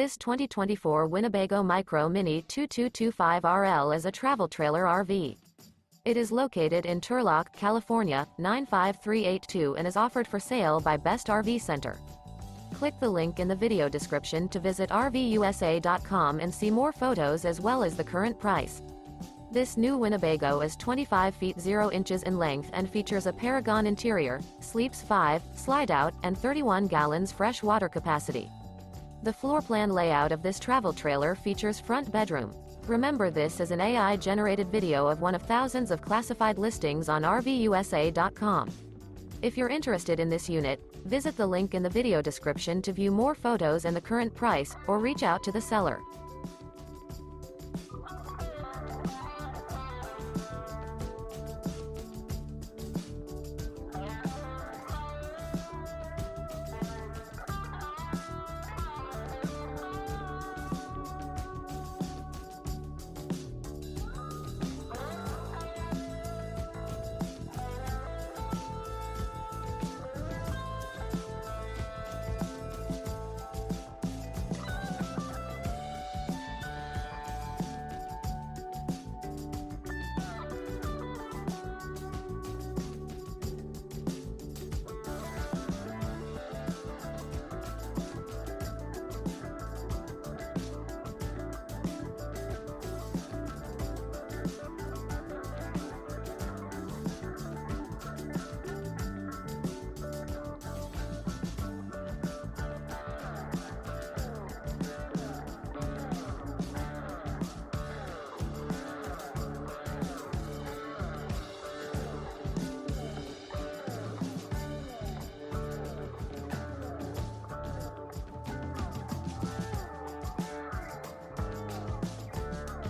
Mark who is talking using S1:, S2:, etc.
S1: This 2024 Winnebago Micro Minnie 2225RL is a travel trailer RV. It is located in Turlock, California, 95382 and is offered for sale by Best RV Center. Click the link in the video description to visit RVUSA.com and see more photos as well as the current price. This new Winnebago is 25 feet 0 inches in length and features a Paragon interior, sleeps 5, slide-out, and 31 gallons fresh water capacity. The floor plan layout of this travel trailer features front bedroom. Remember, this is an AI-generated video of one of thousands of classified listings on RVUSA.com. If you're interested in this unit, visit the link in the video description to view more photos and the current price, or reach out to the seller.